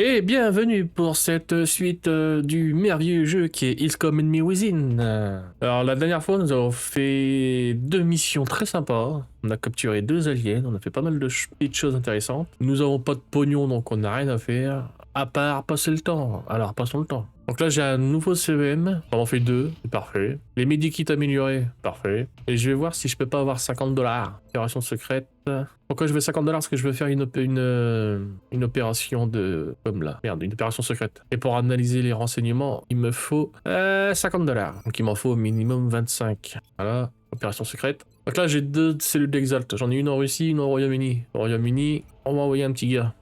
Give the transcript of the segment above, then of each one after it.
Et bienvenue pour cette suite du merveilleux jeu qui est XCOM Enemy Within. Alors la dernière fois nous avons fait 2 missions très sympas. On a capturé 2 aliens, on a fait pas mal de petites choses intéressantes. Nous avons pas de pognon donc on n'a rien à faire. À part passer le temps. Alors passons le temps. Donc là j'ai un nouveau CVM, on en fait 2, c'est parfait. Les medikits améliorés, parfait. Et je vais voir si je peux pas avoir 50 $. Opération secrète. Pourquoi je veux 50 $? Parce que je veux faire une opération de... Comme là. Merde, une opération secrète. Et pour analyser les renseignements, il me faut 50 $. Donc il m'en faut au minimum 25. Voilà, opération secrète. Donc là j'ai 2 cellules d'Exalt. J'en ai une en Russie, une au Royaume-Uni. Au Royaume-Uni, on va envoyer un petit gars.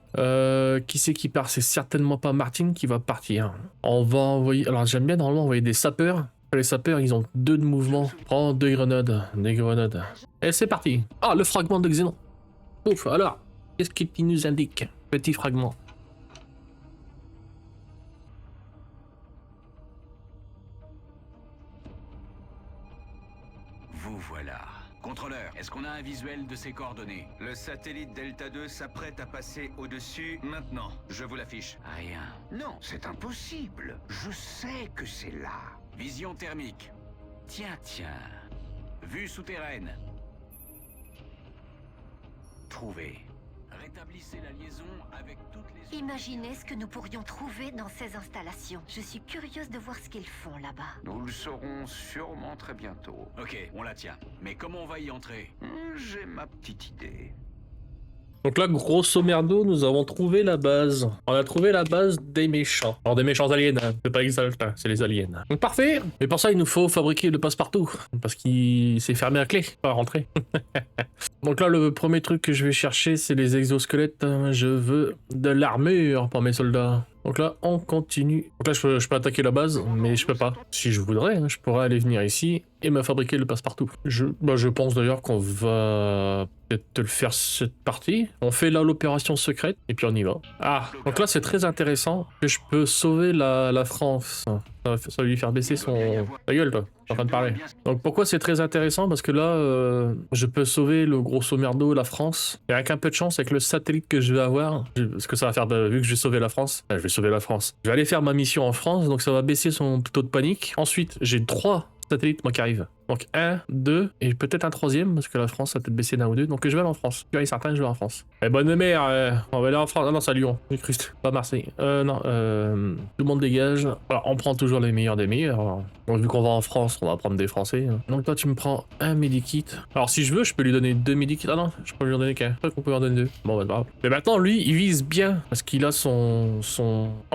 Qui c'est qui part? C'est certainement pas Martin qui va partir. On va envoyer... Alors j'aime bien normalement envoyer des sapeurs. Les sapeurs, ils ont 2 de mouvement. Prends 2 grenades. Des grenades. Et c'est parti. Ah, le fragment de Xénon. Ouf, alors, qu'est-ce qu'il nous indique? Petit fragment. Vous voilà. Contrôleur, est-ce qu'on a un visuel de ces coordonnées? Le satellite Delta 2 s'apprête à passer au-dessus maintenant. Je vous l'affiche. Rien. Non, c'est impossible. Je sais que c'est là. Vision thermique. Tiens. Vue souterraine. Trouvé. Rétablissez la liaison avec toutes les... Imaginez ce que nous pourrions trouver dans ces installations. Je suis curieuse de voir ce qu'ils font là-bas. Nous le saurons sûrement très bientôt. Ok, on la tient. Mais comment on va y entrer? J'ai ma petite idée. Donc là, grosso merdo, nous avons trouvé la base. On a trouvé la base des méchants. Alors des méchants aliens, hein. C'est pas Exalt, hein, c'est les aliens. Donc parfait. Mais pour ça, il nous faut fabriquer le passe-partout. Parce qu'il s'est fermé à clé, pas à rentrer. Donc là, le premier truc que je vais chercher, c'est les exosquelettes. Je veux de l'armure pour mes soldats. Donc là, on continue. Donc là, je peux attaquer la base, mais je peux pas. Si je voudrais, hein, je pourrais aller venir ici et me fabriquer le passe-partout. Je pense d'ailleurs qu'on va peut-être le faire cette partie. On fait là l'opération secrète et puis on y va. Ah, donc là, c'est très intéressant que je peux sauver la France. Ça va lui faire baisser son... Ta gueule, toi. Je suis en train de parler. Donc pourquoi c'est très intéressant? Parce que là, je peux sauver le grosso merdo, la France. Et avec un peu de chance, avec le satellite que je vais avoir, ce que ça va faire, vu que j'ai sauvé la France, je vais sauver la France. Je vais aller faire ma mission en France, donc ça va baisser son taux de panique. Ensuite, j'ai 3 satellites, moi, qui arrivent. Donc 1, 2, et peut-être un 3e, parce que la France a peut-être baissé d'un ou 2, donc je vais aller en France. Tu es certain, je vais en France. Eh bonne mère, on va aller en France. Ah non, c'est à Lyon, j'ai cru, pas Marseille. Non, tout le monde dégage. Alors, on prend toujours les meilleurs des meilleurs. Donc vu qu'on va en France, on va prendre des Français. Donc toi, tu me prends un medikit. Alors si je veux, je peux lui donner 2 medikits. Ah non, je peux lui en donner qu'un. Je crois qu'on peut en donner 2. Bon, bah, grave. Mais maintenant, lui, il vise bien, parce qu'il a son...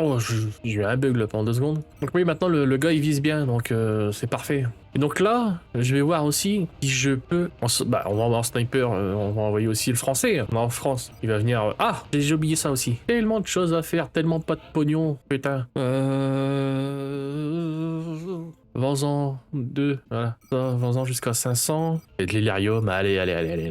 Oh, j'ai eu un bug là pendant 2 secondes. Donc oui, maintenant, le gars, il vise bien, donc c'est parfait. Et donc là, je vais voir aussi si je peux... on va avoir un sniper, on va envoyer aussi le français. On est en France, il va venir... Ah, j'ai oublié ça aussi. Tellement de choses à faire, tellement pas de pognon, putain. Vends-en 2, voilà. Vends-en jusqu'à 500. Et de l'hélirium, allez.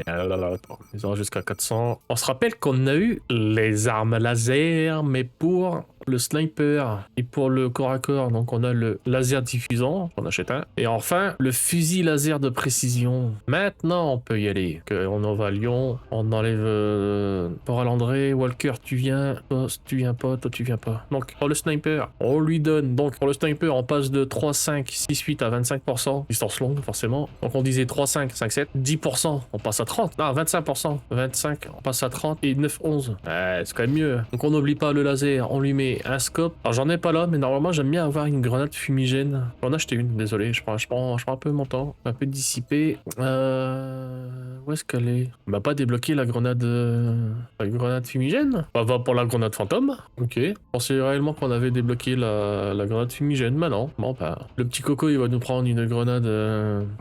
Vends-en jusqu'à 400. On se rappelle qu'on a eu les armes laser, mais pour le sniper et pour le corps à corps. Donc on a le laser diffusant, on achète un. Et enfin, le fusil laser de précision. Maintenant, on peut y aller. On en va à Lyon, on enlève Port-à-Landré, Walker, tu viens. Toi, tu viens pas, toi, tu viens pas. Donc, pour le sniper, on lui donne. Donc, pour le sniper, on passe de 3, 5, 6, 8 à 25%. Distance longue, forcément. Donc, on disait 3, 5, 5, 7. 10%, on passe à 30. Non, 25%. 25, on passe à 30. Et 9, 11. C'est quand même mieux. Donc, on n'oublie pas le laser, on lui met un scope. Alors j'en ai pas là, mais normalement j'aime bien avoir une grenade fumigène. J'en ai acheté une, désolé, je prends un peu mon temps, un peu dissipé. Où est-ce qu'elle est? On va pas débloquer la grenade fumigène? On va pour la grenade fantôme. Ok. Je pensais réellement qu'on avait débloqué la grenade fumigène, mais non. Bon bah, le petit coco il va nous prendre une grenade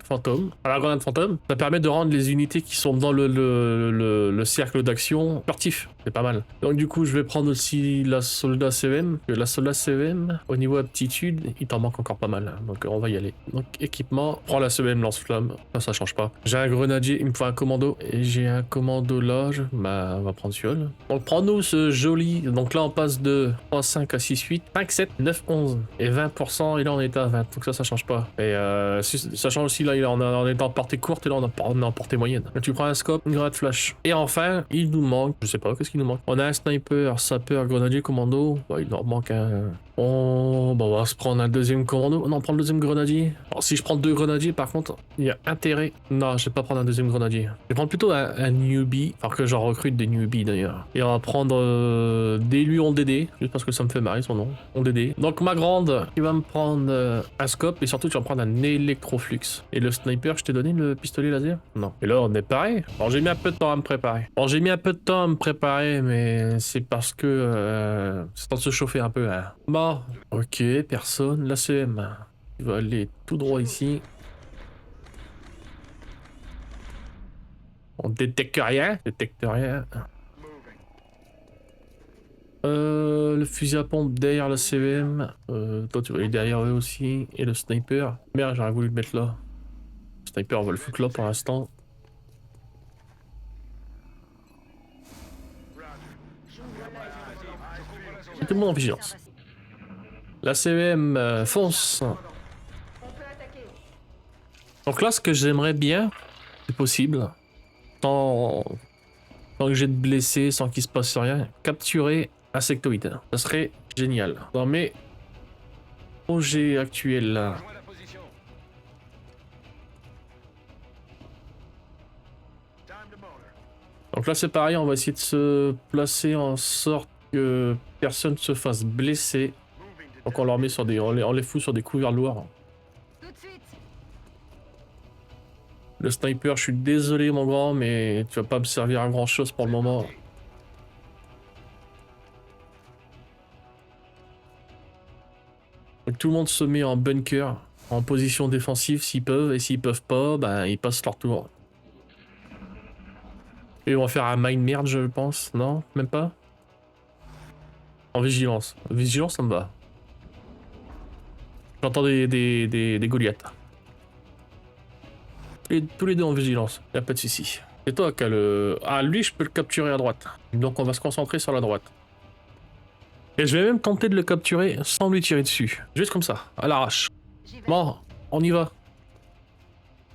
fantôme. Alors, la grenade fantôme, ça permet de rendre les unités qui sont dans le cercle d'action furtifs. C'est pas mal. Donc du coup je vais prendre aussi la soldat CEM. La seule CEM, au niveau aptitude, il t'en manque encore pas mal. Donc on va y aller. Donc équipement, prends la CEM lance-flamme. Ça change pas. J'ai un grenadier, il me faut un commando. Et j'ai un commando là. Bah, on va prendre celui-là. Donc prends-nous ce joli. Donc là, on passe de 3, 5 à 6, 8, 5, 7, 9, 11. Et 20%. Et là, on est à 20. Donc ça change pas. Et sachant aussi, là, on est en portée courte et là, on est en portée moyenne. Là, tu prends un scope, une grenade flash. Et enfin, il nous manque, je sais pas, qu'est-ce qu'il nous manque? On a un sniper, sapeur, grenadier, commando. Bah, il nous manque un... Oh, bah, on va se prendre un deuxième commando. Non, on prend le deuxième grenadier. Alors, si je prends 2 grenadiers, par contre, il y a intérêt. Non, je vais pas prendre un deuxième grenadier. Je vais prendre plutôt un newbie. Alors que j'en recrute des newbies d'ailleurs. Et on va prendre des lui en DD. Juste parce que ça me fait marrer son nom. En DD. Donc ma grande, tu vas me prendre un scope. Et surtout, tu vas me prendre un électroflux. Et le sniper, je t'ai donné le pistolet laser? Non. Et là, on est pareil. Alors j'ai mis un peu de temps à me préparer. Bon, j'ai mis un peu de temps à me préparer, mais c'est parce que c'est temps de se chauffer un peu. Hein. Bon, ok, personne. La CM. Tu vas aller tout droit ici. On détecte rien. Détecte rien. Le fusil à pompe derrière la CVM. Toi, tu vas aller derrière eux aussi. Et le sniper. Merde, j'aurais voulu le mettre là. Le sniper, on va le foutre là pour l'instant. Tout le monde en vigilance. La CVM fonce. Donc là, ce que j'aimerais bien, c'est possible, sans que j'ai de blessés, sans qu'il se passe rien, capturer un sectoïde. Ça serait génial. Dans mes projets actuels là. Donc là c'est pareil, on va essayer de se placer en sorte que personne ne se fasse blesser. Donc on leur met sur des, on les fout sur des couverts lourds. Le sniper, je suis désolé mon grand, mais tu vas pas me servir à grand chose pour le moment. Donc tout le monde se met en bunker, en position défensive s'ils peuvent, et s'ils peuvent pas, ben ils passent leur tour. Et ils vont faire un mine merde je pense, non? Même pas? En vigilance. Vigilance ça me va. J'entends des Goliaths. Tous les deux en vigilance, y'a pas de soucis. C'est toi qui as le... Ah lui je peux le capturer à droite. Donc on va se concentrer sur la droite. Et je vais même tenter de le capturer sans lui tirer dessus. Juste comme ça, à l'arrache. Bon, on y va.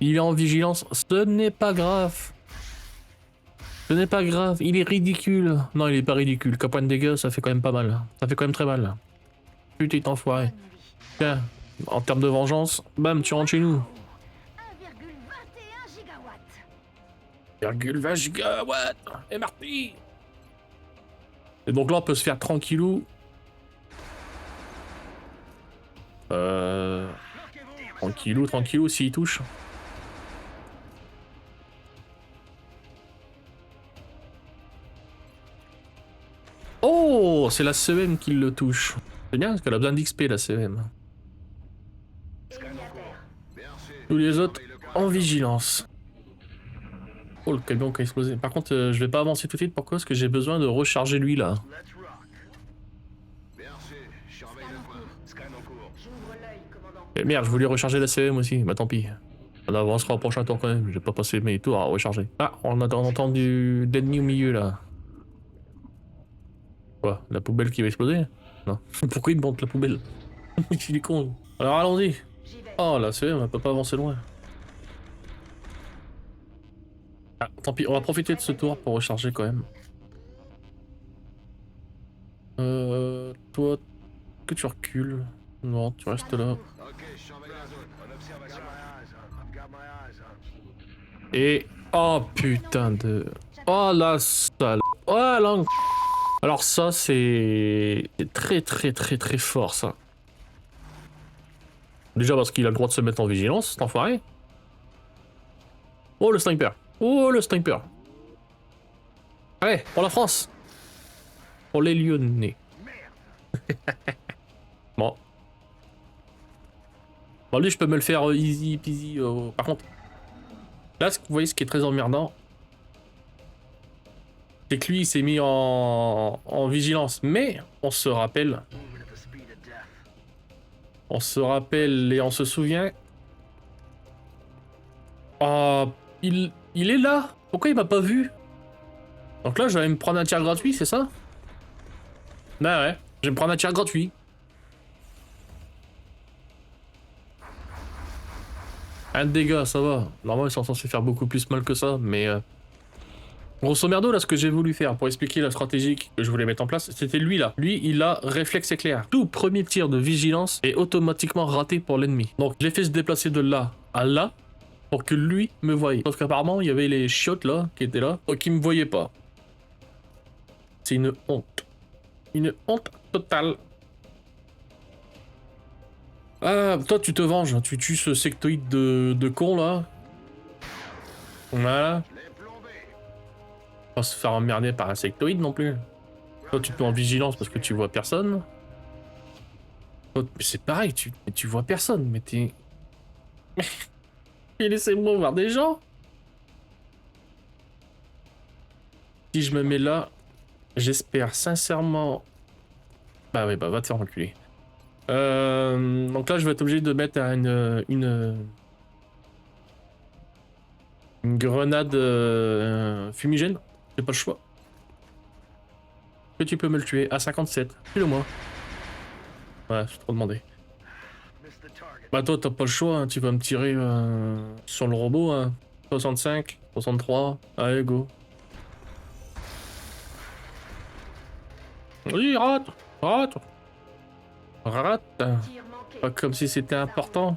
Il est en vigilance, ce n'est pas grave. Ce n'est pas grave, il est ridicule. Non, il est pas ridicule. Qu'à point de dégâts, ça fait quand même pas mal. Ça fait quand même très mal. Putain, enfoiré. Tiens, en termes de vengeance, bam, tu rentres chez nous. 1,20 gigawatts. Et Marty. Et donc là, on peut se faire tranquillou. Tranquillou, s'il touche. Oh, c'est la CEM qui le touche. C'est bien parce qu'elle a besoin d'XP la CEM. Tous les autres en vigilance. Oh, le camion qui a explosé. Par contre, je vais pas avancer tout de suite. Pourquoi? Parce que j'ai besoin de recharger lui là. Et merde, je voulais recharger la CM aussi. Bah tant pis. On avancera au prochain tour quand même. Je vais pas passer mes tours à recharger. Ah, on entend de l'ennemi au milieu là. Quoi? La poubelle qui va exploser? Non. Pourquoi il me monte la poubelle? Il est con. Alors allons-y. Oh la CM, elle peut pas avancer loin. Ah, tant pis, on va profiter de ce tour pour recharger quand même. Toi, que tu recules? Non, tu restes là. Et... Oh putain de... Oh la sale... Oh la... Alors ça c'est... très fort ça. Déjà parce qu'il a le droit de se mettre en vigilance, cet enfoiré. Oh le sniper. Oh le sniper. Allez, pour la France. Pour les Lyonnais. Bon. Bon lui je peux me le faire easy peasy. Par contre... Là vous voyez ce qui est très emmerdant. C'est que lui, il s'est mis en vigilance. Mais on se rappelle. On se rappelle et on se souvient. Ah, il est là. Pourquoi il m'a pas vu? Donc là, je vais me prendre un tir gratuit, c'est ça? Bah ouais, je vais me prendre un tir gratuit. Un dégât, ça va. Normalement, ils sont censés faire beaucoup plus mal que ça, mais... Grosso merdo, là, ce que j'ai voulu faire pour expliquer la stratégie que je voulais mettre en place, c'était lui, là. Lui, il a réflexe éclair. Tout premier tir de vigilance est automatiquement raté pour l'ennemi. Donc, je l'ai fait se déplacer de là à là, pour que lui me voie. Sauf qu'apparemment, il y avait les chiottes, là, qui étaient là, qui me voyaient pas. C'est une honte. Une honte totale. Ah, toi, tu te venges. Tu tues ce sectoïde de con, là. Voilà. Pas se faire emmerder par un sectoïde non plus. Toi, tu te mets en vigilance parce que tu vois personne. Toi, mais c'est pareil, tu vois personne, mais t'es... Mais laissez-moi voir des gens. Si je me mets là, j'espère sincèrement... Bah ouais, bah va te faire enculer. Donc là, je vais être obligé de mettre une grenade fumigène. J'ai pas le choix. Que tu peux me le tuer à 57. Tue-le-moi. Ouais, c'est trop demandé. Bah toi, t'as pas le choix. Hein. Tu vas me tirer sur le robot. Hein. 65, 63. Allez, go. Oui, rate. Rate. Rate. Pas comme si c'était important.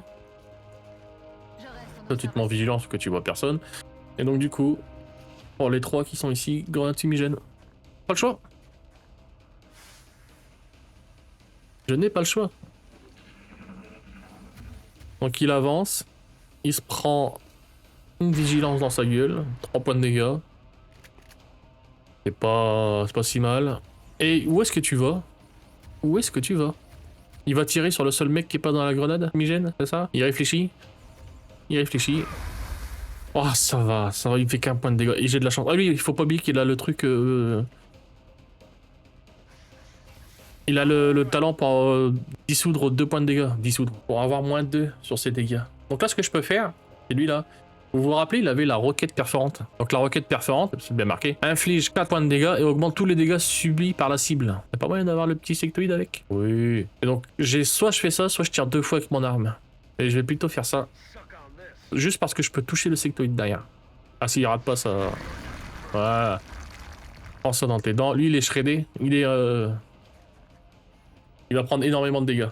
Toi, tu te mets en vigilance parce que tu vois personne. Et donc, du coup, pour les 3 qui sont ici, grenade fumigène. Pas le choix. Je n'ai pas le choix. Donc, il avance. Il se prend une vigilance dans sa gueule. 3 points de dégâts. C'est pas si mal. Et où est-ce que tu vas? Où est-ce que tu vas? Il va tirer sur le seul mec qui est pas dans la grenade fumigène, c'est ça? Il réfléchit. Il réfléchit. Oh, ça va, il fait qu'un point de dégâts. Et j'ai de la chance. Ah oui, il faut pas oublier qu'il a le truc... Il a le talent pour dissoudre 2 points de dégâts. Dissoudre. Pour avoir moins 2 sur ses dégâts. Donc là, ce que je peux faire, c'est lui là. Vous vous rappelez, il avait la roquette perforante. Donc la roquette perforante, c'est bien marqué, inflige 4 points de dégâts et augmente tous les dégâts subis par la cible. Y'a pas moyen d'avoir le petit sectoïde avec? Oui. Et donc, soit je fais ça, soit je tire 2 fois avec mon arme. Et je vais plutôt faire ça. Juste parce que je peux toucher le sectoïde derrière. Ah, s'il rate pas, ça... Voilà. Prends ça dans tes dents. Lui, il est shreddé. Il est... Il va prendre énormément de dégâts.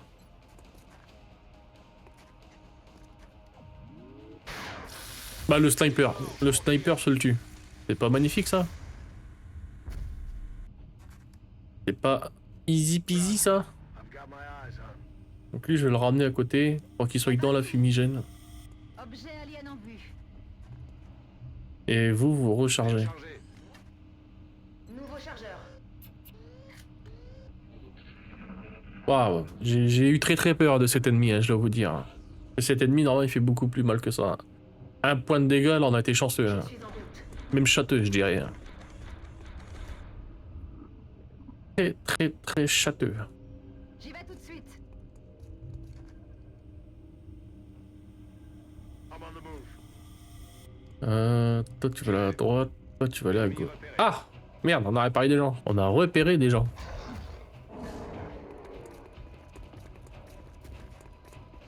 Bah, le sniper. Le sniper se le tue. C'est pas magnifique, ça? C'est pas easy peasy, ça? Donc lui, je vais le ramener à côté pour qu'il soit dans la fumigène. Objet alien en vue. Et vous, vous rechargez. Nouveau chargeur. Waouh, j'ai eu très peur de cet ennemi, hein, je dois vous dire. Et cet ennemi, normalement, il fait beaucoup plus mal que ça. 1 point de dégâts, là, on a été chanceux. Hein. Même châteux, je dirais. Très châteux. J'y vais tout de suite. Toi, tu vas aller à droite. Toi, tu vas aller à gauche. Ah! Merde, on a réparé des gens. On a repéré des gens.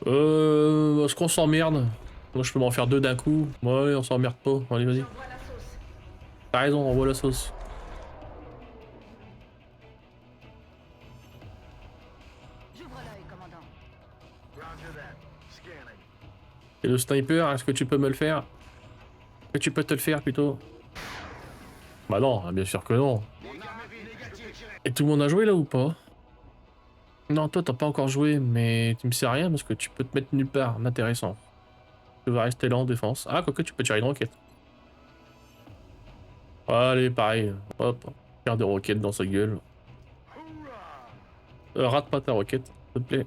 Est-ce qu'on s'emmerde? Moi, je peux m'en faire 2 d'un coup. Ouais, on s'emmerde pas. Allez, vas-y. T'as raison, on voit la sauce. J'ouvre l'œil, commandant. Et le sniper, est-ce que tu peux me le faire? Est-ce que tu peux te le faire plutôt? Bah non, bien sûr que non. Et tout le monde a joué là ou pas? Non, toi t'as pas encore joué, mais tu me sers à rien parce que tu peux te mettre nulle part d'intéressant. Tu vas rester là en défense. Ah, quoique tu peux tirer une roquette. Allez, pareil. Hop, tire des roquettes dans sa gueule. Rate pas ta roquette, s'il te plaît.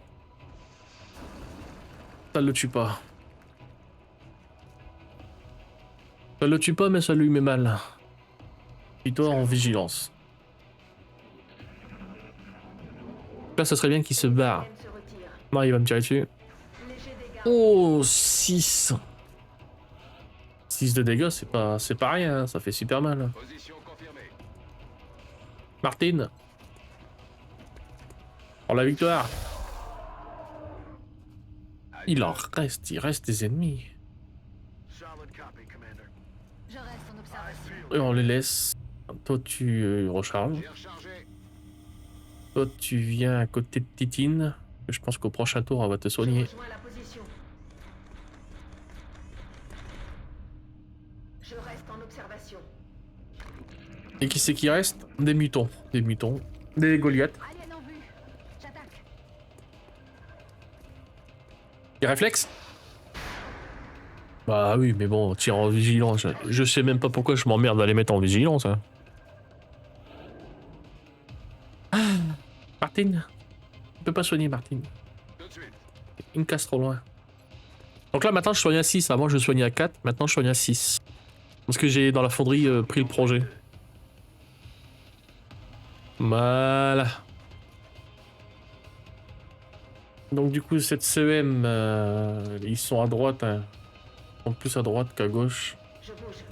Ça le tue pas. Ça le tue pas, mais ça lui met mal. Et toi en vigilance. Là, ça serait bien qu'il se barre. Se retire. Non, il va me tirer dessus. Léger dégâts. Oh, 6. 6 de dégâts, c'est pas rien, ça fait super mal. Position confirmée. Martine. Pour la victoire. Il reste des ennemis. Je reste en observation. Et on les laisse. Toi, tu recharges. J'ai rechargé. Toi, tu viens à côté de Titine. Je pense qu'au prochain tour, elle va te soigner. Je rejoins la position. Je reste en observation. Et qui c'est qui reste? Des mutons. Des mutons. Des Goliaths. Alien en vue. J'attaque. Des réflexes? Bah oui, mais bon, tire en vigilance. Je sais même pas pourquoi je m'emmerde à les mettre en vigilance. Hein. Ah, Martine. Tu peux pas soigner Martine. Tout de suite. Il me casse trop loin. Donc là, maintenant, je soigne à 6. Avant, je soignais à 4. Maintenant, je soigne à 6. Parce que j'ai, dans la fonderie, pris le projet. Voilà. Donc du coup, cette CEM, ils sont à droite. Hein. Ils sont plus à droite qu'à gauche. Je bouge.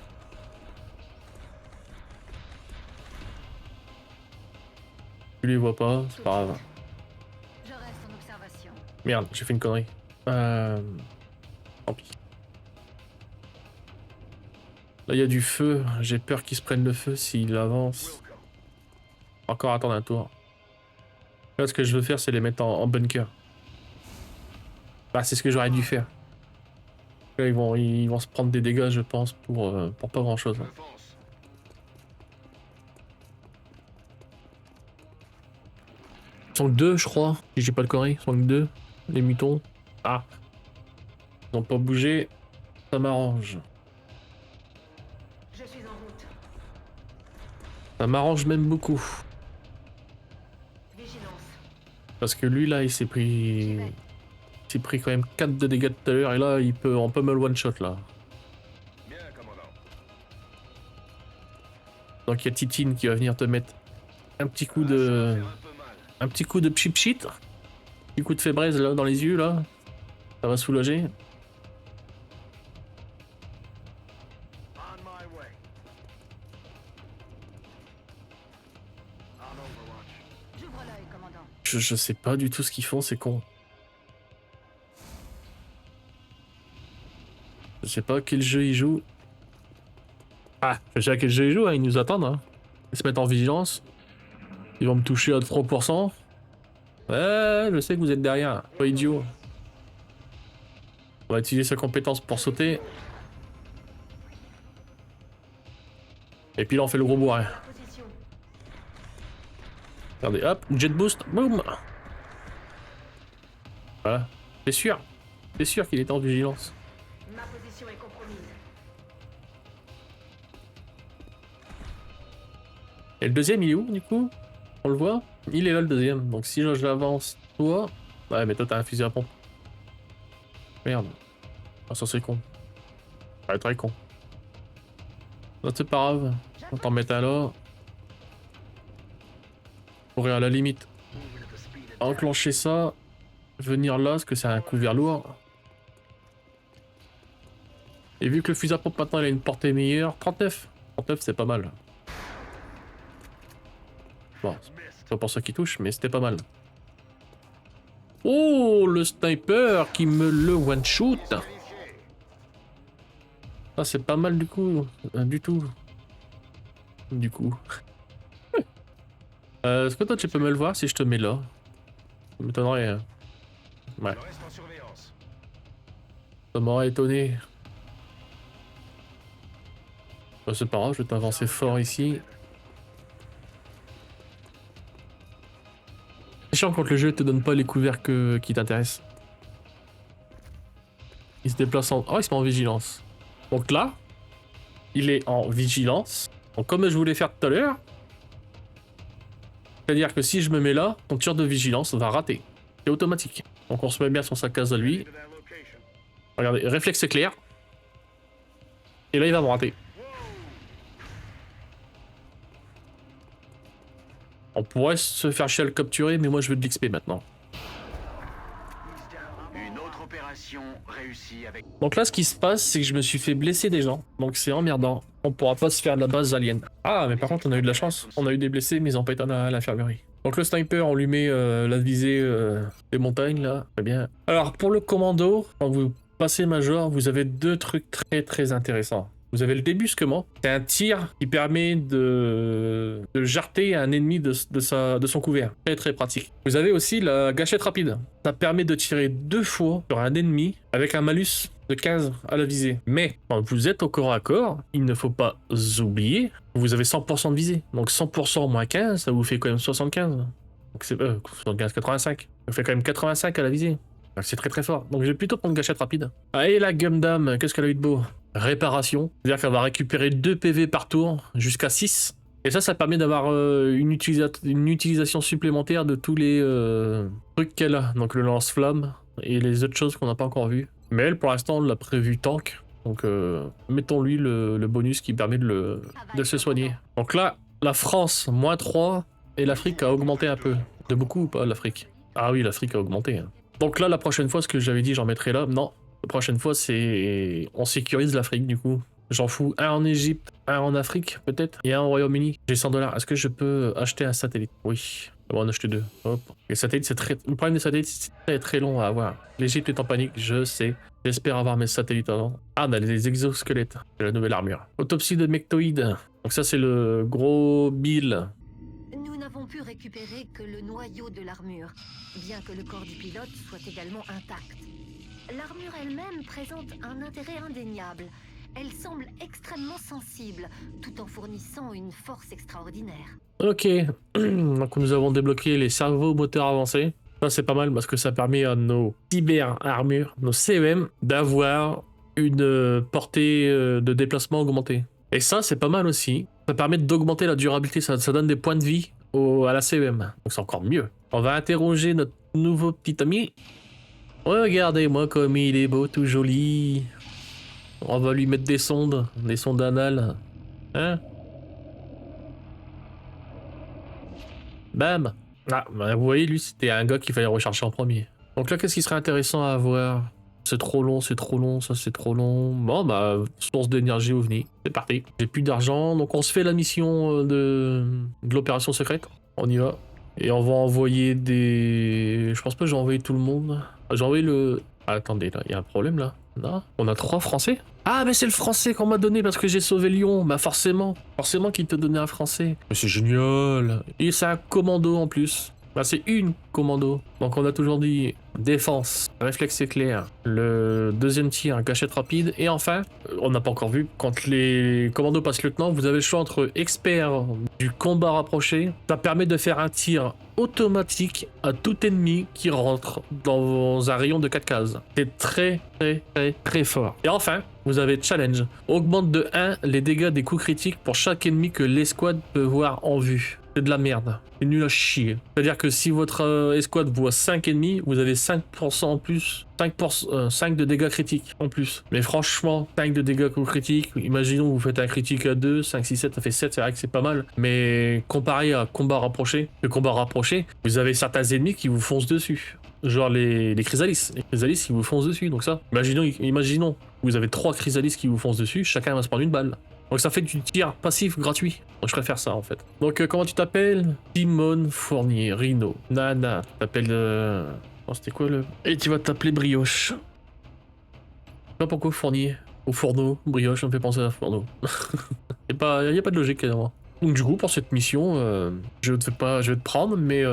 Tu les vois pas, c'est pas grave. Je reste en observation. Merde, j'ai fait une connerie. Tant pis. Là, il y a du feu. J'ai peur qu'ils se prennent le feu s'il avance. Encore attendre un tour. Là, ce que je veux faire, c'est les mettre en bunker. Bah, c'est ce que j'aurais dû faire. Là, ils vont se prendre des dégâts, je pense, pour pas grand-chose. Je fonce. Ils sont que 2, je crois. Si j'ai pas le connerie, ils sont que 2. Les mutons. Ah. Ils n'ont pas bougé. Ça m'arrange. Je suis en route. Ça m'arrange même beaucoup. Vigilance. Parce que lui, là, il s'est pris... J'y vais. Il s'est pris quand même 4 de dégâts tout à l'heure. Et là, on peut me le one-shot, là. Bien, commandant. Donc, il y a Titine qui va venir te mettre un petit coup Ça va de... faire un peu mal. Un petit coup de pchit-pchit. Un petit coup de fébraise, là, dans les yeux, là. Ça va soulager. On my way. On Overwatch. J'ouvre l'œil, commandant. Je sais pas du tout ce qu'ils font, c'est con. Je sais pas quel jeu ils jouent. Ah, je sais à quel jeu ils jouent, hein, ils nous attendent. Hein. Ils se mettent en vigilance. Ils vont me toucher à 3%. Ouais, je sais que vous êtes derrière, pas idiot. On va utiliser sa compétence pour sauter. Et puis là, on fait le gros bourrin. Position. Regardez, hop, jet boost, boum. Voilà, c'est sûr qu'il était en vigilance. Ma position est compromise. Et le deuxième, il est où, du coup? On le voit? Il est là, le deuxième. Donc si j'avance, toi... Ouais, mais toi, t'as un fusil à pompe. Merde. Ah, ça, c'est con. Ouais, très con. Non, c'est pas grave. On t'en met un là. On pourrait, à la limite, enclencher ça. Venir là, parce que c'est un couvert lourd. Et vu que le fusil à pompe, maintenant, il a une portée meilleure... 39. 39, c'est pas mal. Bon, c'est pas pour ça qu'il touche, mais c'était pas mal. Oh, le sniper qui me le one-shoot. Ah, c'est pas mal du coup. Du tout. Du coup. Est-ce que toi tu peux me le voir si je te mets là? Ça m'étonnerait. Hein. Ouais, Je reste en surveillance. ça m'aurait étonné. Bah, c'est pas grave, je vais t'avancer fort ici. C'est chiant quand le jeu te donne pas les couverts qui t'intéressent. Il se déplace en... Oh, il se met en vigilance. Donc là, il est en vigilance. Donc comme je voulais faire tout à l'heure. C'est-à-dire que si je me mets là, ton tir de vigilance va rater. C'est automatique. Donc on se met bien sur sa case à lui. Regardez, réflexe éclair. Et là, il va me rater. On pourrait se faire chier à le capturer, mais moi je veux de l'XP maintenant. Une autre opération réussie avec... Donc là, ce qui se passe, c'est que je me suis fait blesser des gens. Donc c'est emmerdant. On pourra pas se faire de la base alien. Ah, mais par contre, on a eu de la chance. On a eu des blessés, mais ils ont pas été à l'infirmerie. Donc le sniper, on lui met la visée des montagnes, là. Très bien. Alors, pour le commando, quand vous passez major, vous avez deux trucs très très intéressants. Vous avez le débusquement. C'est un tir qui permet de jarter un ennemi de son couvert. Très très pratique. Vous avez aussi la gâchette rapide. Ça permet de tirer 2 fois sur un ennemi avec un malus de 15 à la visée. Mais quand vous êtes au corps à corps, il ne faut pas oublier que vous avez 100% de visée. Donc 100% moins 15, ça vous fait quand même 75. Donc c'est 75, 85. Ça fait quand même 85 à la visée. C'est très très fort. Donc je vais plutôt prendre gâchette rapide. Ah, et la Gundam, qu'est-ce qu'elle a eu de beau? Réparation. C'est-à-dire qu'elle va récupérer 2 PV par tour jusqu'à 6. Et ça permet d'avoir une utilisation supplémentaire de tous les trucs qu'elle a. Donc le lance-flamme et les autres choses qu'on n'a pas encore vues. Mais elle, pour l'instant, on l'a prévu tank. Donc mettons-lui le bonus qui permet de se soigner. Donc là, la France, moins 3. Et l'Afrique a augmenté un peu. De beaucoup ou pas, l'Afrique? Ah oui, l'Afrique a augmenté. Donc là, la prochaine fois, ce que j'avais dit, j'en mettrai là. Non, la prochaine fois, c'est... On sécurise l'Afrique, du coup. J'en fous un en Égypte, un en Afrique, peut-être, et un au Royaume-Uni. J'ai 100$. Est-ce que je peux acheter un satellite? Oui. On va en acheter 2. Hop. Les satellites, c'est très... Le problème des satellites, c'est très très long à avoir. L'Égypte est en panique, je sais. J'espère avoir mes satellites avant. Ah, on a les exosquelettes. C'est la nouvelle armure. Autopsie de mectoïdes. Donc ça, c'est le gros Bill. Nous n'avons pu récupérer que le noyau de l'armure, bien que le corps du pilote soit également intact. L'armure elle-même présente un intérêt indéniable. Elle semble extrêmement sensible, tout en fournissant une force extraordinaire. Ok, donc nous avons débloqué les cerveaux moteurs avancés. Ça c'est pas mal parce que ça permet à nos cyber-armures, nos CEM, d'avoir une portée de déplacement augmentée. Et ça c'est pas mal aussi. Ça permet d'augmenter la durabilité, ça donne des points de vie à la CEM. Donc c'est encore mieux. On va interroger notre nouveau petit ami. Regardez-moi comme il est beau, tout joli. On va lui mettre des sondes anales. Hein? Bam! Ah, bah vous voyez, lui, c'était un gars qu'il fallait rechercher en premier. Donc là, qu'est-ce qui serait intéressant à avoir? C'est trop long, ça c'est trop long. Bon, bah, source d'énergie OVNI. C'est parti. J'ai plus d'argent, donc on se fait la mission de l'opération secrète. On y va. Et on va envoyer des... Je pense pas que j'ai envoyé tout le monde. J'ai envoyé le... Ah, attendez, là, il y a un problème, là. Non, on a 3 Français. Ah, mais c'est le Français qu'on m'a donné parce que j'ai sauvé Lyon. Bah forcément. Forcément qu'il te donnait un Français. Mais c'est génial. Et c'est un commando en plus. Bah c'est une commando. Donc on a toujours dit défense, réflexe éclair, le deuxième tir, gâchette rapide. Et enfin, on n'a pas encore vu, quand les commandos passent lieutenant, vous avez le choix entre expert du combat rapproché. Ça permet de faire un tir automatique à tout ennemi qui rentre dans un rayon de 4 cases. C'est très très très très fort. Et enfin, vous avez challenge. Augmente de 1 les dégâts des coups critiques pour chaque ennemi que l'escouade peut voir en vue. C'est de la merde. C'est nul à chier. C'est-à-dire que si votre escouade voit 5 ennemis, vous avez 5% en plus. 5 de dégâts critiques en plus. Mais franchement, 5 de dégâts critiques, imaginons vous faites un critique à 2, 5, 6, 7, ça fait 7, c'est vrai que c'est pas mal. Mais comparé à combat rapproché, vous avez certains ennemis qui vous foncent dessus. Genre les chrysalis. Les chrysalis qui vous foncent dessus. Donc ça, imaginons, vous avez 3 chrysalis qui vous foncent dessus, chacun va se prendre une balle. Donc ça fait du tir passif gratuit. Donc je préfère ça en fait. Donc comment tu t'appelles? Simone Fournier, Rino, Nana. Tu t'appelles... Oh, c'était quoi le... Et tu vas t'appeler Brioche. Je sais pas pourquoi Fournier. Ou Fourneau, Brioche, ça me fait penser à Fourneau. Y a pas de logique là-dedans. Donc du coup pour cette mission, je vais te prendre, mais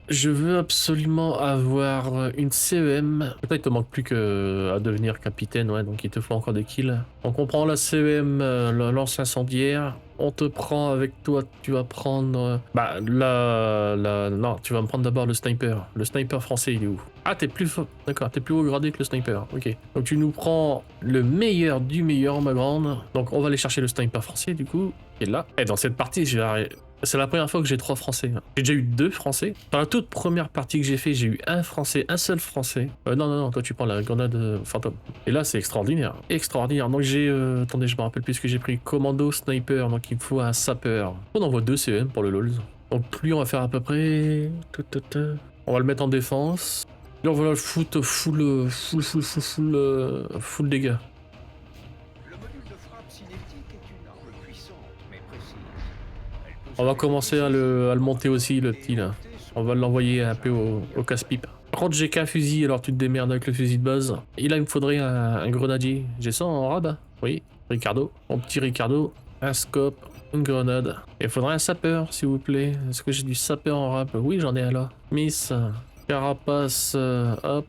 je veux absolument avoir une CEM. Peut-être il te manque plus qu'à devenir capitaine, ouais, donc il te faut encore des kills. Donc on prend la CEM, lance incendiaire. On te prend avec toi, tu vas prendre... Non, tu vas me prendre d'abord le sniper. Le sniper français, il est où? Ah, t'es plus... D'accord, t'es plus haut gradé que le sniper, ok. Donc tu nous prends le meilleur du meilleur, ma grande. Donc on va aller chercher le sniper français, du coup, qui est là. Et dans cette partie, c'est la première fois que j'ai 3 Français. J'ai déjà eu 2 Français. Dans la toute première partie que j'ai fait, j'ai eu un Français, un seul Français. Non, toi tu prends la grenade fantôme. Et là, c'est extraordinaire. Extraordinaire. Donc j'ai... attendez, je me rappelle plus ce que j'ai pris. Commando, sniper, donc il me faut un sapeur. On envoie 2 CEM pour le LOLs. Donc lui, on va faire à peu près... On va le mettre en défense. Là, on va le foutre full dégâts. Le module de frappe cinétique est une arme puissante, mais précise. Elle peut On va se commencer à le monter aussi, le petit là. On va l'envoyer un peu au casse-pipe. Par contre, j'ai qu'un fusil, alors tu te démerdes avec le fusil de base. Et là, il me faudrait un grenadier. J'ai ça en rab? Oui, Ricardo. Mon petit Ricardo. Un scope, une grenade. Il faudrait un sapeur, s'il vous plaît. Est-ce que j'ai du sapeur en rab? Oui, j'en ai un là. Miss, carapace, hop,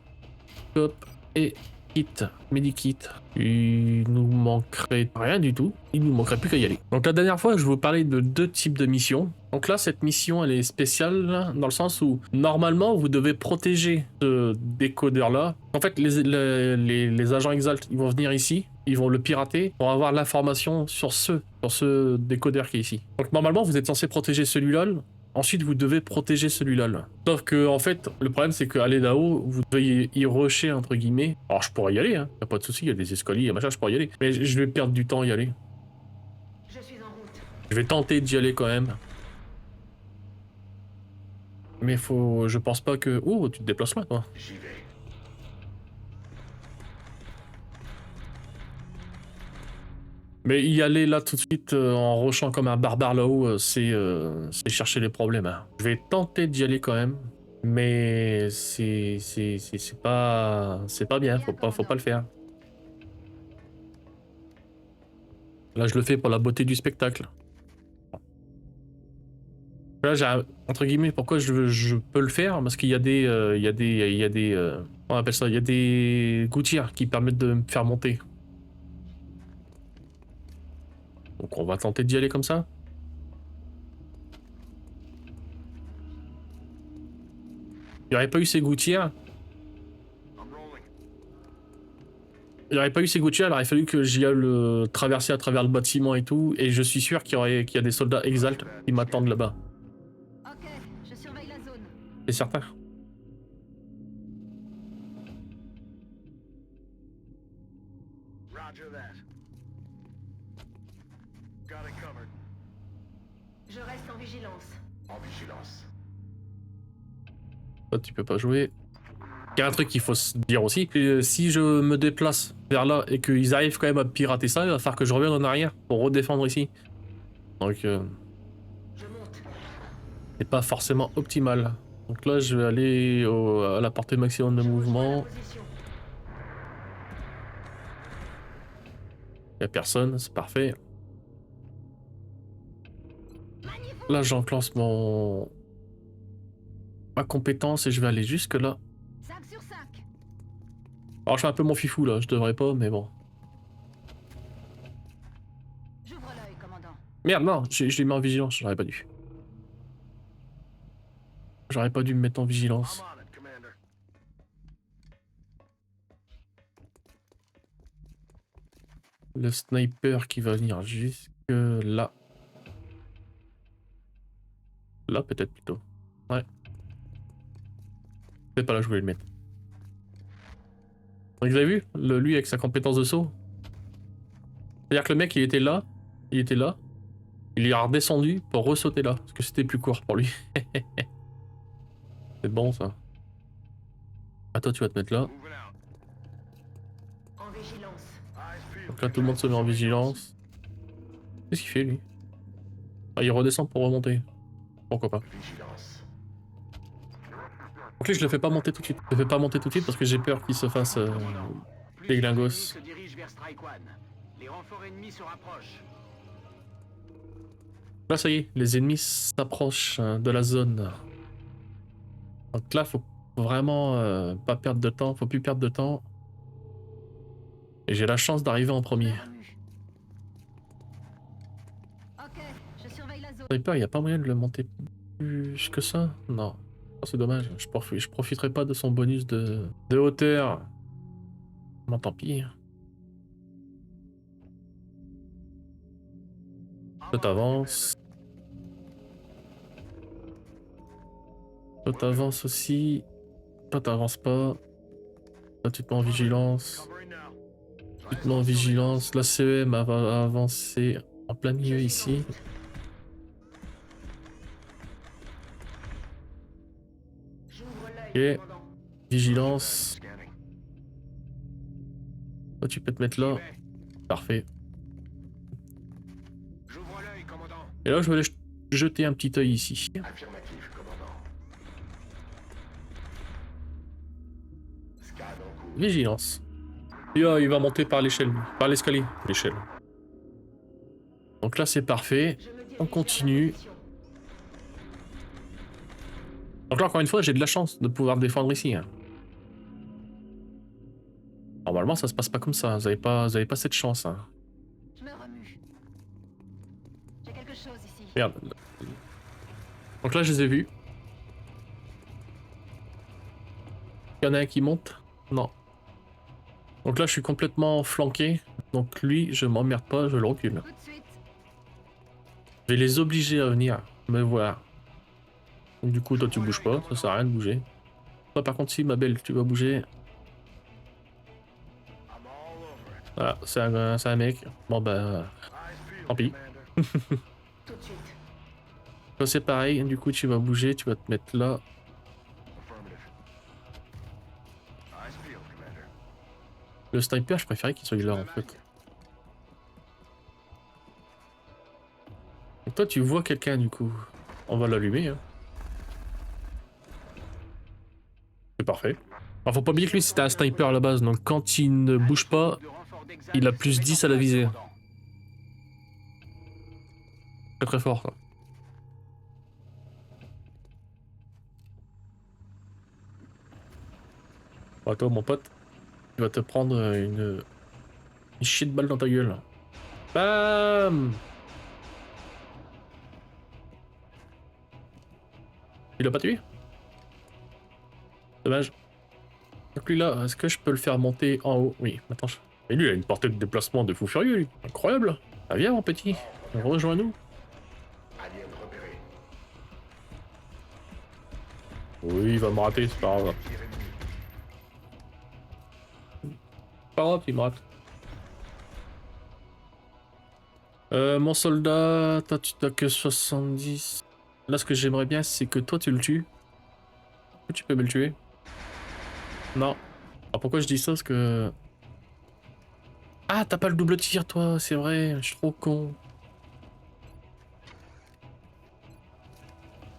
hop, et kit, medikit. Il nous manquerait rien du tout. Il nous manquerait plus qu'à y aller. Donc la dernière fois, je vous parlais de 2 types de missions. Donc là, cette mission, elle est spéciale dans le sens où, normalement, vous devez protéger ce décodeur-là. En fait, les agents Exalt, ils vont venir ici, ils vont le pirater pour avoir l'information sur ce décodeur qui est ici. Donc normalement, vous êtes censé protéger celui-là. Ensuite, vous devez protéger celui-là. Sauf que, en fait, le problème, c'est qu'aller là-haut, vous devez y rusher, entre guillemets. Alors, je pourrais y aller, hein. Y a pas de souci, il y a des escaliers, machin, je pourrais y aller. Mais je vais perdre du temps à y aller. Je suis en route. Je vais tenter d'y aller quand même. Mais je pense pas que... Oh, tu te déplaces là, toi. J'y vais. Mais y aller là tout de suite en rushant comme un barbare là-haut, c'est chercher les problèmes. Hein. Je vais tenter d'y aller quand même. Mais c'est pas bien, faut pas le faire. Là, je le fais pour la beauté du spectacle. Là, entre guillemets, pourquoi je peux le faire? Parce qu'il y a des, on appelle ça, il y a des gouttières qui permettent de me faire monter. Donc on va tenter d'y aller comme ça. Il n'y aurait pas eu ces gouttières. Il n'y aurait pas eu ces gouttières, il aurait fallu que j'y aille traverser à travers le bâtiment et tout. Et je suis sûr qu'il y a des soldats Exalt qui m'attendent là-bas. Ok, je surveille la zone. C'est certain. Roger that. Got it covered. Je reste en vigilance. En vigilance. Toi, tu peux pas jouer. Il y a un truc qu'il faut se dire aussi. Si je me déplace vers là et qu'ils arrivent quand même à pirater ça, il va falloir que je revienne en arrière pour redéfendre ici. Donc, Je monte. c'est pas forcément optimal. Donc là, je vais aller à la portée maximum de Je rejoins mouvement. la position. Il y a personne, c'est parfait. Là, j'enclenche ma compétence et je vais aller jusque là. Sac sur sac. Alors, je fais un peu mon fifou là, je devrais pas, mais bon. J'ouvre l'œil, commandant. Merde, non, je l'ai mis en vigilance, j'aurais pas dû. J'aurais pas dû me mettre en vigilance. I'm on it, Commander. Le sniper qui va venir jusque là. Là, peut-être plutôt. Ouais. C'est pas là que je voulais le mettre. Donc, vous avez vu, lui avec sa compétence de saut. C'est-à-dire que le mec, il était là, il est redescendu pour ressauter là, parce que c'était plus court pour lui. C'est bon ça. Ah, toi, tu vas te mettre là. Moving out. En vigilance. Eyes peeled. Donc là, tout le monde se met en vigilance. Qu'est-ce qu'il fait lui? Ah, il redescend pour remonter. Pourquoi pas. Vigilance. Donc là, je le fais pas monter tout de suite. Je le fais pas monter tout de suite parce que j'ai peur qu'il se fasse Plus déglingos. d'ennemis se dirigent vers Strike One. Les renforts ennemis se rapprochent. Là, ça y est, les ennemis s'approchent de la zone. Donc là, faut vraiment pas perdre de temps, faut plus perdre de temps. Et j'ai la chance d'arriver en premier. Ok, je surveille la zone. Sniper, il n'y a pas moyen de le monter plus que ça? Non. Oh, c'est dommage, je profiterai pas de son bonus de hauteur. Bon, tant pis. Toi t'avances. Toi t'avances aussi. Toi t'avances pas. Là tu te mets en vigilance. Covering now. Tu te mets en vigilance. La CEM va avancer en plein milieu ici. l'œil, Ok. commandant. Vigilance. Toi, tu peux te mettre là. Parfait. J'ouvre l'œil, commandant. Et là, je vais jeter un petit œil ici. Affirmatif, commandant. Scan en cours. Vigilance. Et il va monter par l'échelle, lui. Par l'escalier. L'échelle. Donc là, c'est parfait. Je me dirige On vers continue. ma position. Donc là, encore une fois, j'ai de la chance de pouvoir défendre ici. Hein. Normalement, ça se passe pas comme ça. Vous avez pas cette chance. Hein. Je me remue. J'ai quelque chose ici. Merde. Donc là, je les ai vus. Il y en a un qui monte? Non. Donc là, je suis complètement flanqué. Donc lui, je m'emmerde pas, je le recule. Tout de suite. Je vais les obliger à venir me voir. Donc, du coup, toi, tu bouges pas. Ça sert à rien de bouger. Toi, par contre, si, ma belle, tu vas bouger. Voilà, c'est un mec. Bon, bah, tant pis. Tout de suite. Toi, c'est pareil. Du coup, tu vas bouger. Tu vas te mettre là. Le sniper, je préférais qu'il soit là, en fait. Donc toi, tu vois quelqu'un, du coup. On va l'allumer, hein. C'est parfait. Alors, faut pas oublier que lui, c'était un sniper à la base. Donc, quand il ne bouge pas, il a plus 10 à la visée. Très très fort, ça. Bon, toi, mon pote, tu vas te prendre une shit balle dans ta gueule. Bam! Il l'a pas tué? Dommage. Donc lui là, est-ce que je peux le faire monter en haut? Oui, attends. Et lui, il a une portée de déplacement de fou furieux, lui. Incroyable. Ah, viens, mon petit. Rejoins-nous. Alien repéré. Oui, il va me rater, c'est pas grave. Tir ennemi. Pas grave, il me rate. Mon soldat, toi tu t'as que 70. Là, ce que j'aimerais bien, c'est que toi tu le tues. Est-ce que tu peux me le tuer? Non. Alors pourquoi je dis ça? Parce que... Ah, t'as pas le double tir, toi, c'est vrai, je suis trop con.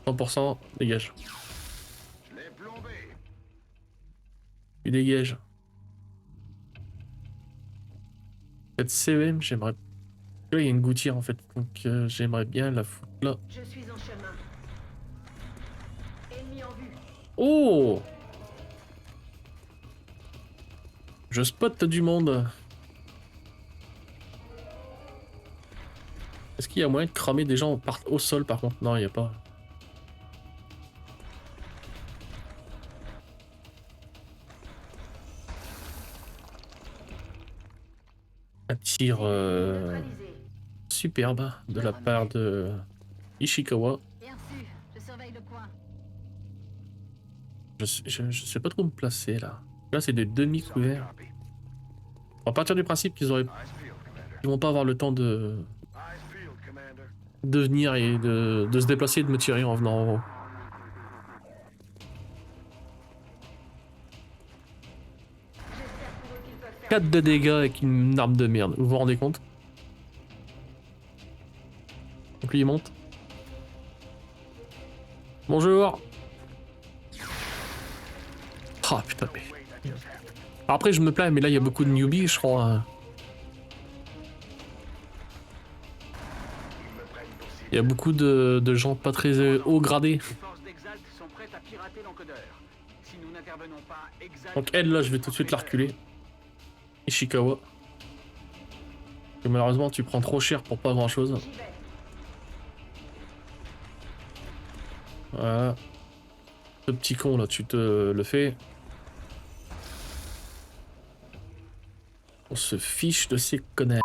100%, dégage. Je l'ai plombé. Tu dégages. Cette CEM, j'aimerais... Là, il y a une gouttière, en fait, donc j'aimerais bien la foutre là. Je suis en chemin. Ennemi en vue. Oh! Je spot du monde. Est-ce qu'il y a moyen de cramer des gens au sol par contre? Non, il n'y a pas. Un tir Neutralisé. superbe de la part de Ishikawa. Bien reçu. Je surveille le coin. Je sais pas trop me placer là. Là, c'est des demi-couverts. On va partir du principe qu'ils vont pas avoir le temps de venir et de se déplacer et de me tirer en venant en haut. J'espère pour eux qu'ils peuvent faire 4 de dégâts avec une arme de merde, vous vous rendez compte? Donc lui il monte. Bonjour. Ah putain mais... Après je me plains mais là il y a beaucoup de newbies je crois. Hein. Il y a beaucoup de gens pas très haut gradés. Les forces d'Exalt sont prêtes à pirater l'encodeur. Si nous n'intervenons pas, Exalt... Donc elle là je vais tout de suite la reculer. Ishikawa. Et malheureusement tu prends trop cher pour pas grand chose. J'y vais. Voilà. Ce petit con là, tu te le fais. On se fiche de ces connards.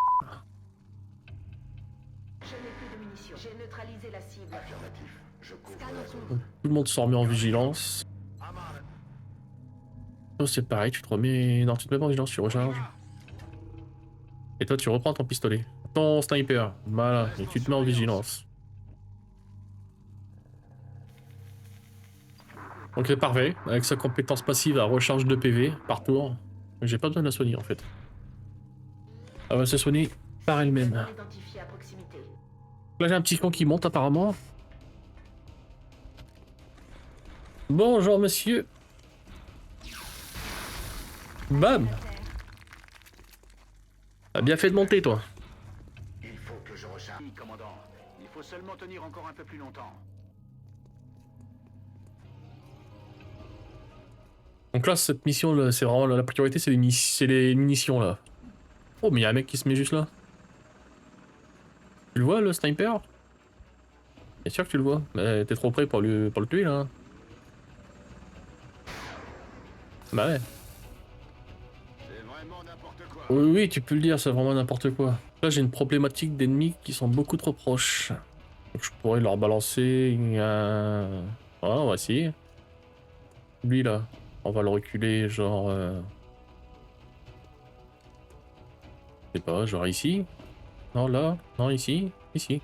Je n'ai plus de munitions. J'ai neutralisé la cible. Affirmatif. Je couvre Scan la autour. zone. Tout le monde se remet en vigilance. Toi c'est pareil, tu te remets... Non, tu te mets pas en vigilance, tu recharges. Et toi tu reprends ton pistolet. Ton sniper. Voilà, et tu te mets en vigilance. Ok, parfait. Avec sa compétence passive à recharge de PV par tour. J'ai pas besoin de la soigner en fait. Elle va se soigner par elle-même. Zone identifiée à proximité. Là j'ai un petit con qui monte apparemment. Bonjour monsieur. Bam. T'as bien fait de monter toi. Il faut que je recharge. Oui, commandant. Il faut seulement tenir encore un peu plus longtemps. Donc là cette mission là, c'est vraiment la priorité, c'est les munitions là. Oh mais y'a un mec qui se met juste là. Tu le vois le sniper? Bien sûr que tu le vois. Mais t'es trop près pour le tuer là. Bah ouais. C'est vraiment n'importe quoi. Oui, oui, tu peux le dire, c'est vraiment n'importe quoi. Là, j'ai une problématique d'ennemis qui sont beaucoup trop proches. Donc, je pourrais leur balancer un... Ouais, on va essayer. Lui, là, on va le reculer, genre... Je sais pas, genre ici. Non, là. Non, ici. Ici.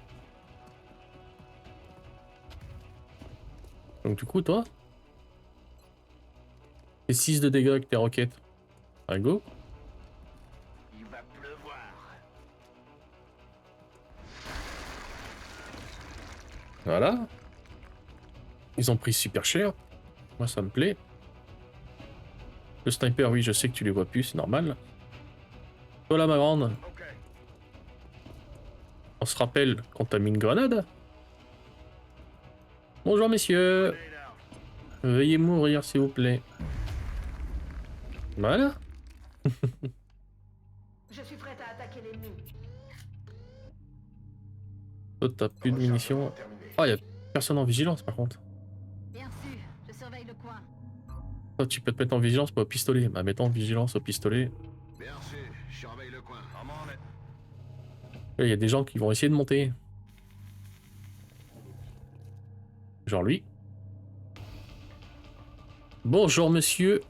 Donc, du coup, toi... T'es 6 de dégâts avec tes roquettes. Allez, go. Il va pleuvoir. Voilà. Ils ont pris super cher. Moi, ça me plaît. Le sniper, oui, je sais que tu les vois plus, c'est normal. Voilà, ma grande. Ok. On se rappelle qu'on t'a mis une grenade. Bonjour, messieurs. Allez, là. Veuillez mourir, s'il vous plaît. Voilà. Je suis prête à attaquer l'ennemi. Toi, t'as plus de munitions. Ah, y a personne en vigilance, par contre. Bien sûr, je surveille le coin. Toi, tu peux te mettre en vigilance, pas au pistolet. Bah, mettons en vigilance au pistolet. Bien sûr, je surveille le coin. Là, y a des gens qui vont essayer de monter. Genre lui. Bonjour, monsieur.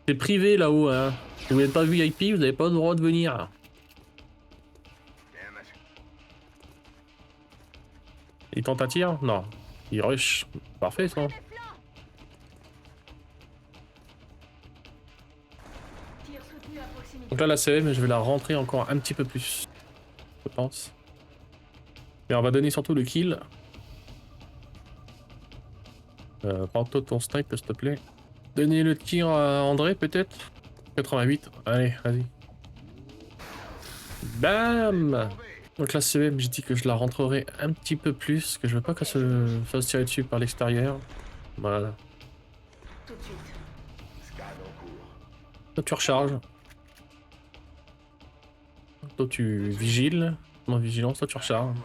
C'est privé, là-haut, hein. Si vous n'êtes pas VIP, vous n'avez pas le droit de venir. Il tente à tir? Non. Il rush. Parfait, ça. Tir soutenu à proximité. Donc là, la CM, je vais la rentrer encore un petit peu plus. Je pense. Mais on va donner surtout le kill. Prends-toi ton snipe, s'il te plaît. Donnez le tir à André, peut-être? 88. Allez, vas-y. Bam! Donc la CM, j'ai dit que je la rentrerai un petit peu plus, que je veux pas qu'elle se fasse tirer dessus par l'extérieur. Voilà. Tout de suite. Scan en cours. Toi, tu recharges. Toi, tu vigiles. En vigilance, toi, tu recharges.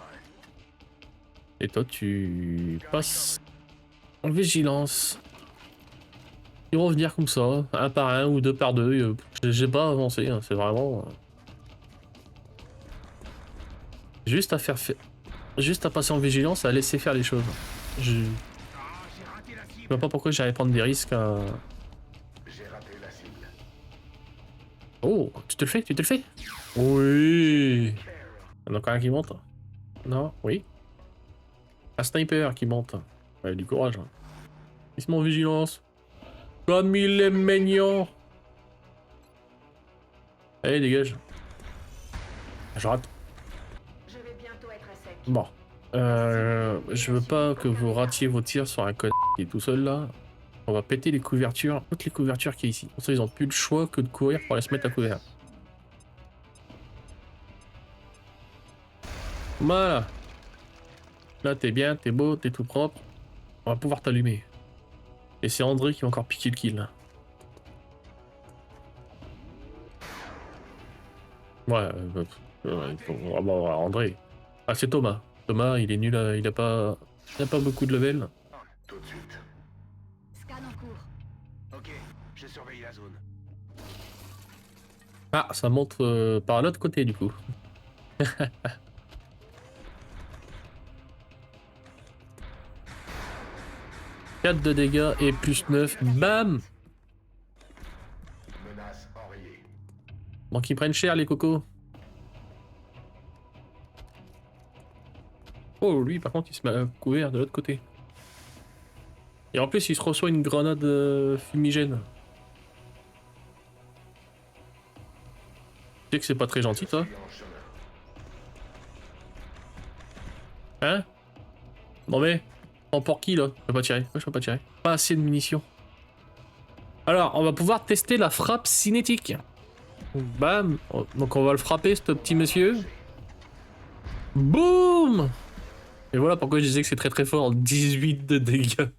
Et toi, tu passes en vigilance. Ils vont revenir comme ça, un par un ou deux par deux. J'ai pas avancé, hein, c'est vraiment... Juste à juste à passer en vigilance, à laisser faire les choses. Je vois pas pourquoi j'allais prendre des risques à... J'ai raté la cible. Oh, tu te le fais? Tu te le fais? Oui. Il y en a encore un qui monte. Non, oui. Un sniper qui monte. Ouais, du courage. Il se met en vigilance. Comme il est mignon. Allez, dégage. Je rate. Je vais bientôt être à sec. Bon. Je veux pas que vous ratiez vos tirs sur un connard qui est tout seul là. On va péter les couvertures, toutes les couvertures qu'il y a ici. Pour ça, ils ont plus le choix que de courir pour aller se mettre à couvert. Voilà. Là, t'es bien, t'es beau, t'es tout propre. On va pouvoir t'allumer. Et c'est André qui va encore piquer le kill. Ouais, bon, André. Ah, c'est Thomas. Thomas, il est nul, il a pas beaucoup de level. Tout de suite. Scan en cours. Ok, je surveille la zone. Ah, ça monte par l'autre côté du coup. 4 de dégâts et plus 9. Bam! Menace enrayée. Bon, qu'ils prennent cher les cocos. Oh, lui par contre il se met à couvert de l'autre côté. Et en plus, il se reçoit une grenade fumigène. Tu sais que c'est pas très gentil, toi? Hein? Non mais... En pour qui, là? Je peux pas tirer. Je peux pas tirer. Pas assez de munitions. Alors, on va pouvoir tester la frappe cinétique. Bam! Donc on va le frapper, ce petit monsieur. Boum! Et voilà pourquoi je disais que c'est très très fort. 18 de dégâts.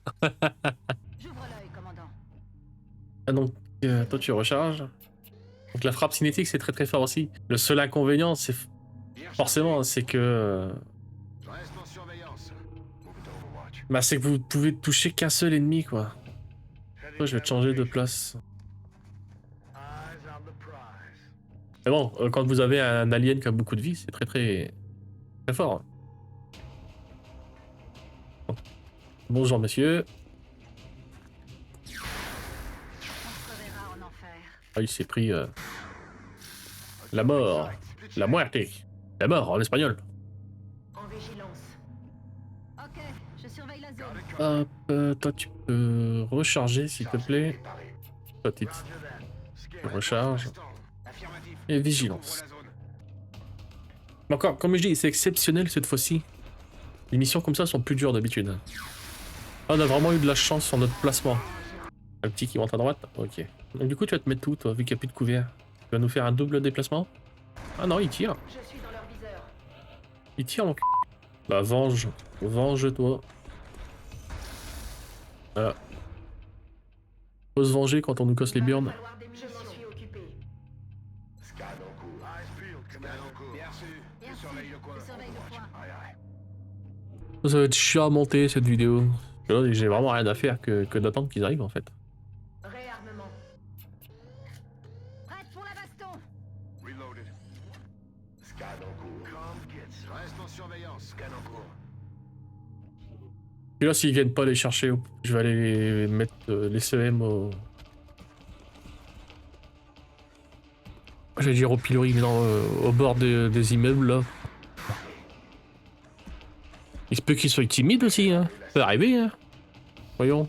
J'ouvre l'œil, commandant. Ah donc, toi tu recharges. Donc la frappe cinétique c'est très très fort aussi. Le seul inconvénient c'est forcément c'est que... Reste en surveillance. Bah c'est que vous pouvez toucher qu'un seul ennemi quoi. Moi je vais te changer de place. Mais bon, quand vous avez un alien qui a beaucoup de vie, c'est très très très fort. Bon. Bonjour monsieur. On se reverra en enfer. Ah il s'est pris la mort. La muerte. La mort en espagnol. En vigilance. Ok, je surveille la zone. Hop, toi tu peux recharger s'il te plaît. Petite. Recharge. Affirmatif. Et vigilance. Mais encore, comme je dis, c'est exceptionnel cette fois-ci. Les missions comme ça sont plus dures d'habitude. Ah, on a vraiment eu de la chance sur notre placement. Le petit qui monte à droite. Ok. Donc du coup, tu vas te mettre où, toi, vu qu'il n'y a plus de couvert? Tu vas nous faire un double déplacement? Ah non, il tire. Je suis dans leur viseur. Il tire, mon c***. Bah, venge. Venge-toi. Voilà. Faut se venger quand on nous casse les burnes. Va falloir des munitions. Je m'en suis occupé. Scan en cours. Scan en cours. Bien sûr. Merci, Je surveille le coin. je surveille le coin. Aïe, aïe. Ça va être chiant à monter cette vidéo. Parce que là, j'ai vraiment rien à faire que d'attendre qu'ils arrivent en fait. Réarmement. Prête pour la baston. Reloaded. Scan en cours. Reste en surveillance. Scan en cours. Et là, s'ils viennent pas les chercher, je vais aller mettre les CM au... J'allais dire au pilori, mais non, au bord des immeubles, là. Il se peut qu'ils soient timides aussi, hein. Ça peut arriver, hein. Voyons.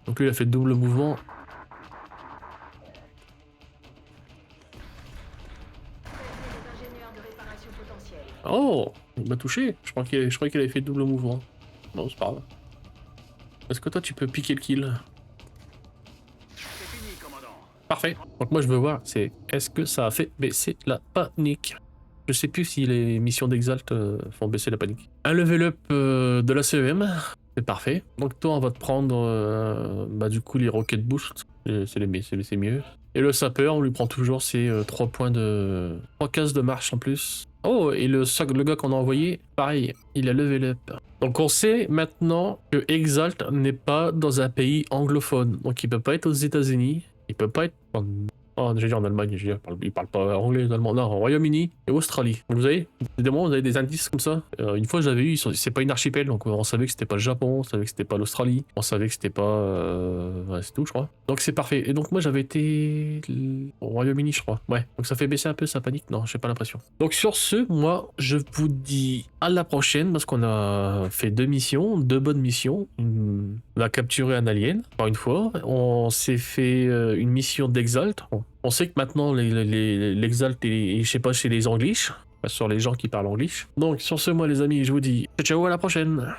Donc lui, il a fait double mouvement. Prévenez les ingénieurs de réparation potentielle. Oh, il m'a touché. Je croyais qu'il avait fait double mouvement. Non, c'est pas grave. Est-ce que toi, tu peux piquer le kill? C'est fini, commandant. Parfait. Donc moi, je veux voir, c'est est-ce que ça a fait baisser la panique? Je sais plus si les missions d'Exalt font baisser la panique. Un level up de la CEM, c'est parfait. Donc toi, on va te prendre bah, du coup les rocket boost, c'est mieux. Et le sapeur, on lui prend toujours ses 3 points de... 3 cases de marche en plus. Oh, et le gars qu'on a envoyé, pareil, il a level up. Donc on sait maintenant que Exalt n'est pas dans un pays anglophone. Donc il peut pas être aux États-Unis, il peut pas être en... Oh, j'ai dit en Allemagne, il parle pas anglais, allemand, non, au Royaume-Uni et Australie. Donc vous avez, des moments, vous avez des indices comme ça. Une fois, j'avais eu, c'est pas une archipel, donc on savait que c'était pas le Japon, on savait que c'était pas l'Australie, on savait que c'était pas. Ouais, c'est tout, je crois. Donc c'est parfait. Et donc moi, j'avais été au Royaume-Uni, je crois. Ouais, donc ça fait baisser un peu sa panique. Non, j'ai pas l'impression. Donc sur ce, moi, je vous dis à la prochaine parce qu'on a fait 2 missions, 2 bonnes missions. On a capturé un alien, encore une fois. On s'est fait une mission d'Exalt. On sait que maintenant l'Exalt est, je sais pas, chez les Anglish, sur les gens qui parlent Anglish. Donc sur ce, moi les amis, je vous dis ciao à la prochaine.